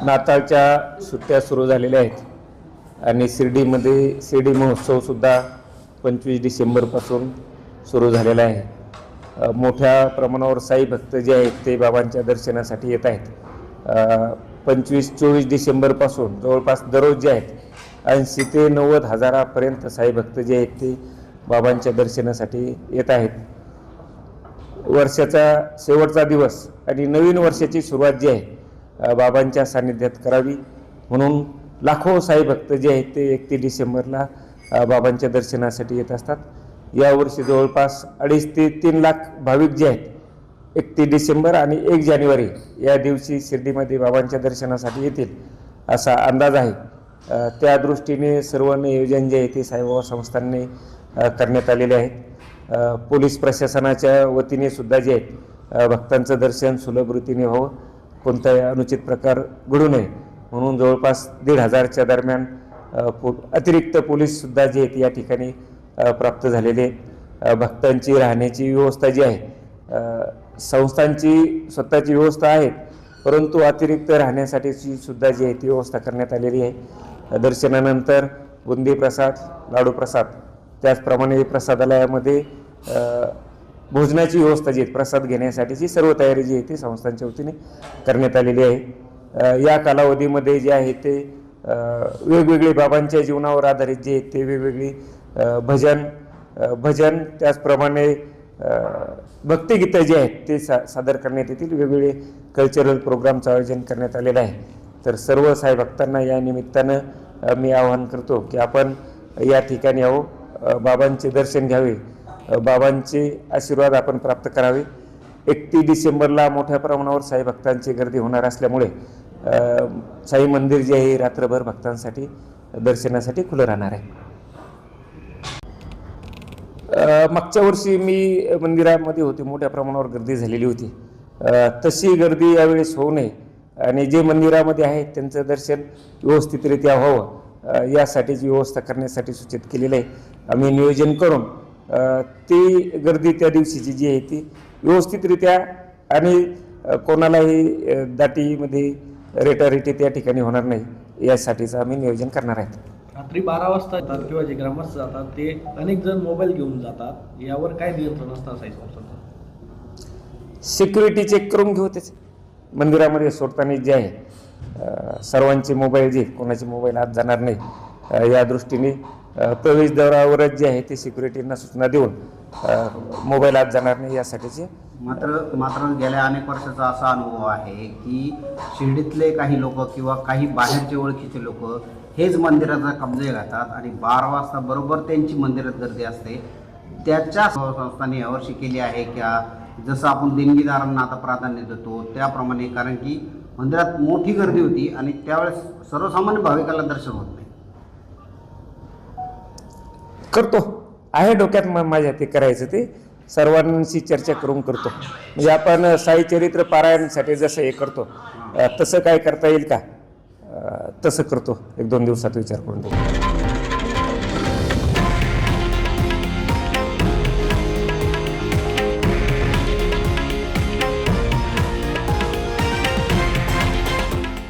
नाताळच्या सुट्ट्या सुरू झालेल्या आहेत आणि शिर्डीमध्ये शिर्डी महोत्सवसुद्धा 25 डिसेंबरपासून सुरू झालेला आहे। मोठ्या प्रमाणावर साई भक्त जे आहेत ते बाबांच्या दर्शनासाठी येत आहेत। 25-24 डिसेंबरपासून जवळपास दररोज जे आहेत 80 ते 90 हजारापर्यंत साई भक्त जे आहेत ते बाबांच्या दर्शनासाठी येत आहेत। वर्षाचा शेवटचा दिवस आणि नवीन वर्षाची सुरुवात जी आहे बाबांच्या सानिध्यात करावी म्हणून लाखो साई भक्त जे आहेत ते 31 डिसेंबरला बाबांच्या दर्शनासाठी येत असतात। यावर्षी जवळपास 2.5 ते 3 लाख भाविक जे आहेत 31 डिसेंबर आणि 1 जानेवारी या दिवशी शिर्डीमध्ये बाबांच्या दर्शनासाठी येतील असा अंदाज आहे। त्या दृष्टीने सर्व नियोजन जे आहे ते साईबाबा संस्थांनी करण्यात आलेले आहेत। पोलीस प्रशासनाच्या वतीने सुद्धा जे आहेत भक्तांचं दर्शन सुलभ रीतीने व्हावं, कोणताही अनुचित प्रकार घडू नये म्हणून जवळपास 1,500च्या दरम्यान अतिरिक्त पोलीससुद्धा जे आहेत या ठिकाणी प्राप्त झालेले आहेत। भक्तांची राहण्याची व्यवस्था जी आहे संस्थांची स्वतःची व्यवस्था आहे, परंतु अतिरिक्त राहण्यासाठीची सुद्धा जी आहे ती व्यवस्था करण्यात आलेली आहे। दर्शनानंतर बुंदी प्रसाद, लाडू प्रसाद, त्याचप्रमाणे प्रसादालयामध्ये भोजनाची व्यवस्था जी आहे प्रसाद घेण्यासाठीची सर्व तयारी जी आहे ती संस्थांच्या वतीने करण्यात आलेली आहे। या कालावधीमध्ये जे आहे ते वेगवेगळे बाबांच्या जीवनावर आधारित जे आहेत ते वेगवेगळी भजन त्याचप्रमाणे भक्तिगीतं जे आहेत ते सादर करण्यात येतील। वेगवेगळे कल्चरल प्रोग्रामचं आयोजन करण्यात आलेलं आहे। तर सर्व साई भक्तांना या निमित्तानं मी आवाहन करतो की आपण या ठिकाणी यावं, बाबांचे दर्शन घ्यावे, बाबांचे आशीर्वाद आपण प्राप्त करावे। 31 डिसेंबरला मोठ्या प्रमाणावर साई भक्तांची गर्दी होणार असल्यामुळे साई मंदिर जे आहे रात्रभर भक्तांसाठी दर्शनासाठी खुलं राहणार आहे। मागच्या वर्षी मी मंदिरामध्ये होते, मोठ्या प्रमाणावर गर्दी झालेली होती। तशी गर्दी यावेळेस होऊ नये आणि जे मंदिरामध्ये आहेत त्यांचं दर्शन व्यवस्थितरित्या व्हावं यासाठीची व्यवस्था करण्यासाठी सूचित केलेलं आहे। आम्ही नियोजन करून ती गर्दी त्या दिवशीची जी आहे ती व्यवस्थितरित्या आणि कोणालाही दाटीमध्ये रेटारेटी त्या ठिकाणी होणार नाही यासाठीचं आम्ही नियोजन करणार आहेत। रात्री 12 वाजता येतात किंवा जे ग्रामस्थ जातात ते अनेक जण मोबाईल घेऊन जातात, यावर काय नियंत्रण असतं साई संस्थांचं? सिक्युरिटी चेक करून घेऊ त्याचे मंदिरामध्ये सोडताना जे आहे सर्वांचे मोबाईल जे कोणाचे मोबाईल आत जाणार नाही या दृष्टीने प्रवेशद्वारावरच जे आहे ते सिक्युरिटींना सूचना देऊन मोबाईल आत जाणार नाही यासाठीचे। मात्र गेल्या अनेक वर्षाचा असा अनुभव आहे की शिर्डीतले काही लोक किंवा काही बाहेरचे ओळखीचे लोक हेच मंदिराचा कब्जा घेतात आणि 12 वाजता बरोबर त्यांची मंदिरात गर्दी असते। त्याच्या संस्थांनी यावर्षी केली आहे का जसं आपण देणगीदारांना आता प्राधान्य देतो त्याप्रमाणे, कारण की मंदिरात मोठी गर्दी होती आणि त्यावेळेस सर्वसामान्य भाविकाला दर्शन होत नाही। करतो आहे डोक्यात माझ्या ते करायचं, ते सर्वांशी चर्चा करून करतो। म्हणजे आपण साई चरित्र पारायणासाठी जसं हे करतो तसं काय करता येईल का तसं करतो, 1-2 दिवसात विचार करून देतो।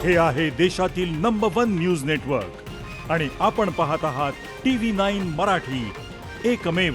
हे आहे देशातील नंबर 1 न्यूज नेटवर्क आणि आपण पाहत आहात TV9 मराठी, एकमेव।